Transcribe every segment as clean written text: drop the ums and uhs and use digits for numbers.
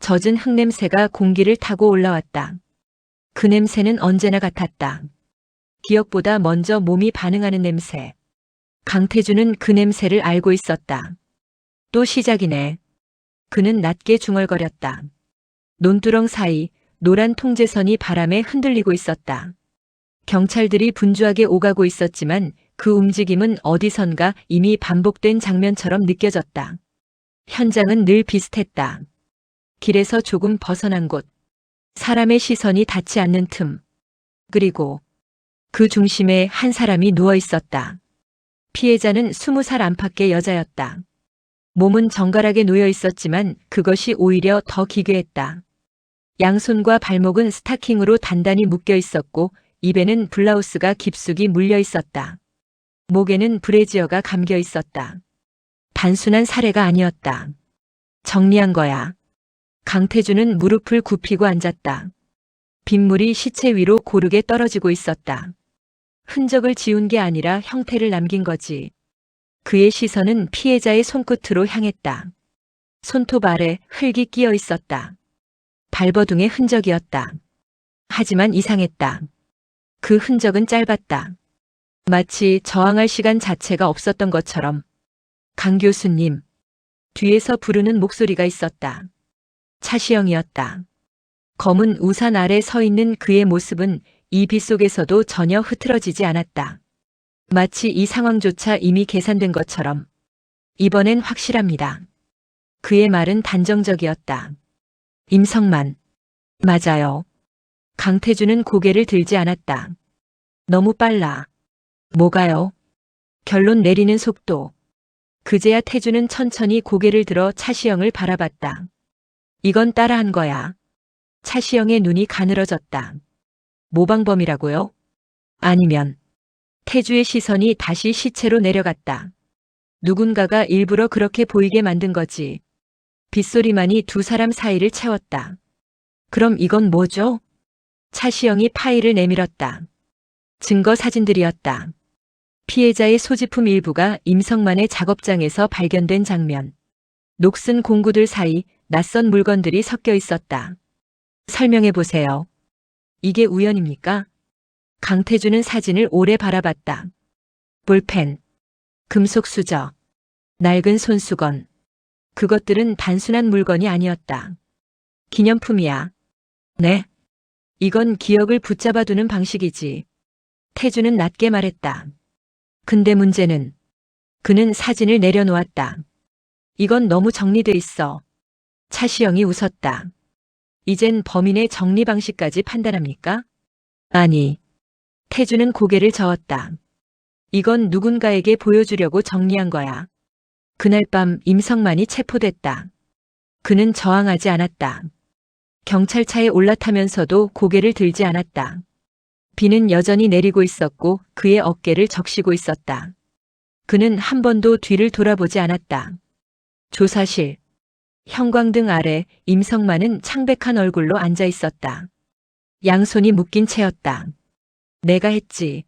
젖은 흙냄새가 공기를 타고 올라왔다. 그 냄새는 언제나 같았다. 기억보다 먼저 몸이 반응하는 냄새. 강태주는 그 냄새를 알고 있었다. 또 시작이네. 그는 낮게 중얼거렸다. 논두렁 사이 노란 통제선이 바람에 흔들리고 있었다. 경찰들이 분주하게 오가고 있었지만 그 움직임은 어디선가 이미 반복된 장면처럼 느껴졌다. 현장은 늘 비슷했다. 길에서 조금 벗어난 곳. 사람의 시선이 닿지 않는 틈. 그리고 그 중심에 한 사람이 누워 있었다. 피해자는 20살 안팎의 여자였다. 몸은 정갈하게 놓여 있었지만 그것이 오히려 더 기괴했다. 양손과 발목은 스타킹으로 단단히 묶여 있었고 입에는 블라우스가 깊숙이 물려 있었다. 목에는 브래지어가 감겨 있었다. 단순한 살해가 아니었다. 정리한 거야. 강태주는 무릎을 굽히고 앉았다. 빗물이 시체 위로 고르게 떨어지고 있었다. 흔적을 지운 게 아니라 형태를 남긴 거지. 그의 시선은 피해자의 손끝으로 향했다. 손톱 아래 흙이 끼어 있었다. 발버둥의 흔적이었다. 하지만 이상했다. 그 흔적은 짧았다. 마치 저항할 시간 자체가 없었던 것처럼. 강 교수님. 뒤에서 부르는 목소리가 있었다. 차시영이었다. 검은 우산 아래 서 있는 그의 모습은 이 빛 속에서도 전혀 흐트러지지 않았다. 마치 이 상황조차 이미 계산된 것처럼. 이번엔 확실합니다. 그의 말은 단정적이었다. 임성만. 맞아요. 강태주는 고개를 들지 않았다. 너무 빨라. 뭐가요? 결론 내리는 속도. 그제야 태주는 천천히 고개를 들어 차시영을 바라봤다. 이건 따라한 거야. 차시영의 눈이 가늘어졌다. 모방범이라고요? 아니면 태주의 시선이 다시 시체로 내려갔다. 누군가가 일부러 그렇게 보이게 만든 거지. 빗소리만이 두 사람 사이를 채웠다. 그럼 이건 뭐죠? 차시영이 파일을 내밀었다. 증거 사진들이었다. 피해자의 소지품 일부가 임성만의 작업장에서 발견된 장면. 녹슨 공구들 사이 낯선 물건들이 섞여 있었다. 설명해 보세요. 이게 우연입니까? 강태주는 사진을 오래 바라봤다. 볼펜, 금속 수저, 낡은 손수건. 그것들은 단순한 물건이 아니었다. 기념품이야. 네. 이건 기억을 붙잡아두는 방식이지. 태주는 낮게 말했다. 근데 문제는 그는 사진을 내려놓았다. 이건 너무 정리돼 있어. 차시영이 웃었다. 이젠 범인의 정리 방식까지 판단합니까? 아니. 태주는 고개를 저었다. 이건 누군가에게 보여주려고 정리한 거야. 그날 밤 임성만이 체포됐다. 그는 저항하지 않았다. 경찰차에 올라타면서도 고개를 들지 않았다. 비는 여전히 내리고 있었고 그의 어깨를 적시고 있었다. 그는 한 번도 뒤를 돌아보지 않았다. 조사실. 형광등 아래 임성만은 창백한 얼굴로 앉아 있었다. 양손이 묶인 채였다. 내가 했지.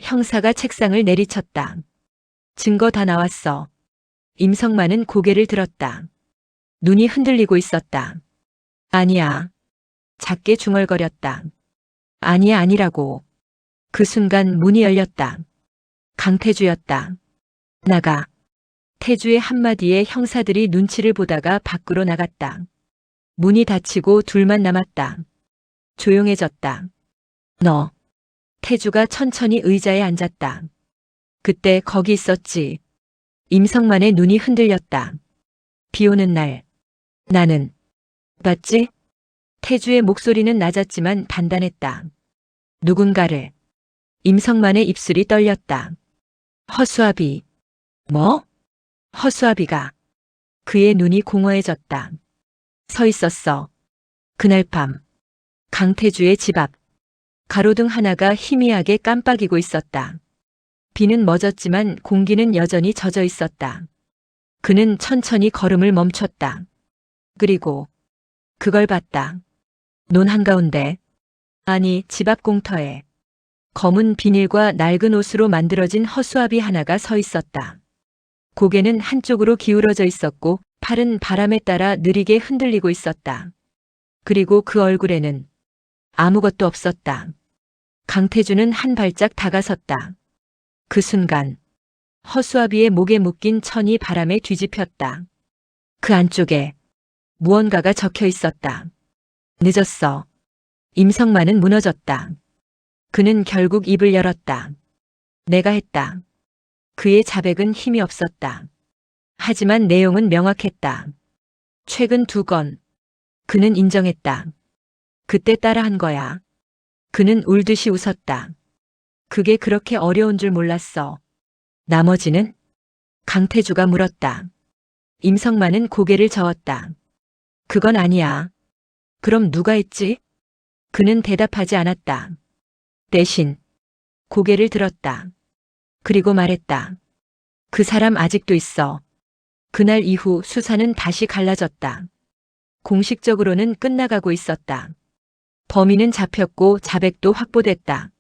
형사가 책상을 내리쳤다. 증거 다 나왔어. 임성만은 고개를 들었다. 눈이 흔들리고 있었다. 아니야. 작게 중얼거렸다. 아니야 아니라고. 그 순간 문이 열렸다. 강태주였다. 나가. 태주의 한마디에 형사들이 눈치를 보다가 밖으로 나갔다. 문이 닫히고 둘만 남았다. 조용해졌다. 너. 태주가 천천히 의자에 앉았다. 그때 거기 있었지. 임성만의 눈이 흔들렸다. 비 오는 날. 나는. 봤지? 태주의 목소리는 낮았지만 단단했다. 누군가를. 임성만의 입술이 떨렸다. 허수아비. 뭐? 허수아비가. 그의 눈이 공허해졌다. 서 있었어. 그날 밤. 강태주의 집 앞. 가로등 하나가 희미하게 깜빡이고 있었다. 비는 멎었지만 공기는 여전히 젖어 있었다. 그는 천천히 걸음을 멈췄다. 그리고 그걸 봤다. 논 한가운데. 아니, 집 앞 공터에. 검은 비닐과 낡은 옷으로 만들어진 허수아비 하나가 서 있었다. 고개는 한쪽으로 기울어져 있었고 팔은 바람에 따라 느리게 흔들리고 있었다. 그리고 그 얼굴에는 아무것도 없었다. 강태주는 한 발짝 다가섰다. 그 순간 허수아비의 목에 묶인 천이 바람에 뒤집혔다. 그 안쪽에 무언가가 적혀 있었다. 늦었어. 임성만은 무너졌다. 그는 결국 입을 열었다. 내가 했다. 그의 자백은 힘이 없었다. 하지만 내용은 명확했다. 최근 2건. 그는 인정했다. 그때 따라한 거야. 그는 울듯이 웃었다. 그게 그렇게 어려운 줄 몰랐어. 나머지는? 강태주가 물었다. 임성만은 고개를 저었다. 그건 아니야. 그럼 누가 했지? 그는 대답하지 않았다. 대신 고개를 들었다. 그리고 말했다. 그 사람 아직도 있어. 그날 이후 수사는 다시 갈라졌다. 공식적으로는 끝나가고 있었다. 범인은 잡혔고 자백도 확보됐다.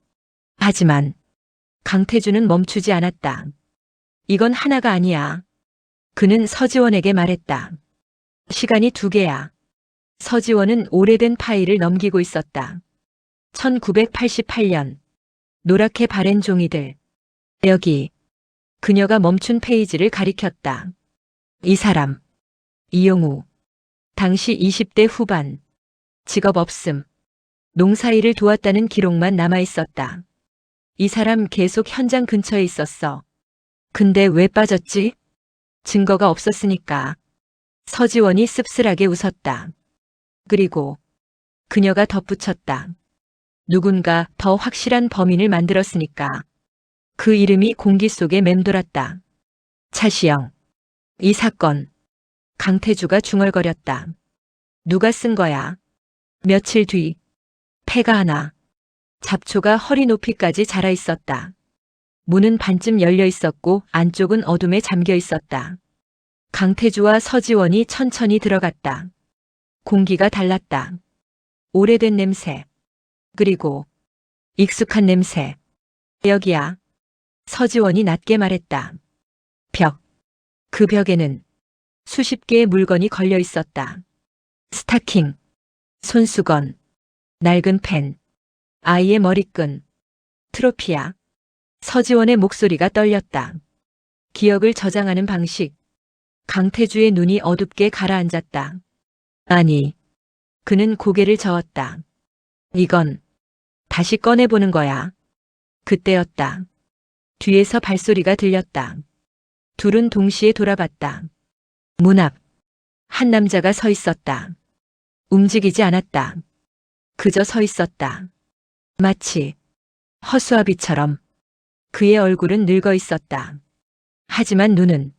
하지만 강태주는 멈추지 않았다. 이건 하나가 아니야. 그는 서지원에게 말했다. 시간이 2개야. 서지원은 오래된 파일을 넘기고 있었다. 1988년. 노랗게 바랜 종이들. 여기. 그녀가 멈춘 페이지를 가리켰다. 이 사람. 이용우. 당시 20대 후반. 직업 없음. 농사일을 도왔다는 기록만 남아있었다. 이 사람 계속 현장 근처에 있었어. 근데 왜 빠졌지? 증거가 없었으니까. 서지원이 씁쓸하게 웃었다. 그리고 그녀가 덧붙였다. 누군가 더 확실한 범인을 만들었으니까. 그 이름이 공기 속에 맴돌았다. 차시영. 이 사건. 강태주가 중얼거렸다. 누가 쓴 거야? 며칠 뒤. 폐가 하나. 잡초가 허리 높이까지 자라 있었다. 문은 반쯤 열려 있었고 안쪽은 어둠에 잠겨 있었다. 강태주와 서지원이 천천히 들어갔다. 공기가 달랐다. 오래된 냄새. 그리고 익숙한 냄새. 여기야. 서지원이 낮게 말했다. 벽. 그 벽에는 수십 개의 물건이 걸려 있었다. 스타킹, 손수건, 낡은 펜, 아이의 머리끈, 트로피야. 서지원의 목소리가 떨렸다. 기억을 저장하는 방식. 강태주의 눈이 어둡게 가라앉았다. 아니. 그는 고개를 저었다. 이건 다시 꺼내보는 거야. 그때였다. 뒤에서 발소리가 들렸다. 둘은 동시에 돌아봤다. 문 앞. 한 남자가 서 있었다. 움직이지 않았다. 그저 서 있었다. 마치 허수아비처럼. 그의 얼굴은 늙어 있었다. 하지만 눈은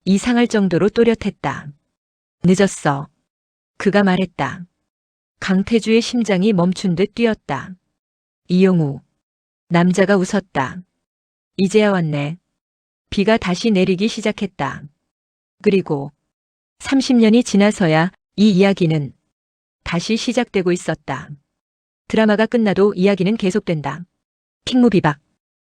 이상할 정도로 또렷했다. 늦었어. 그가 말했다. 강태주의 심장이 멈춘 듯 뛰었다. 이용우. 남자가 웃었다. 이제야 왔네. 비가 다시 내리기 시작했다. 그리고 30년이 지나서야 이 이야기는 다시 시작되고 있었다. 드라마가 끝나도 이야기는 계속된다. 킹무비박.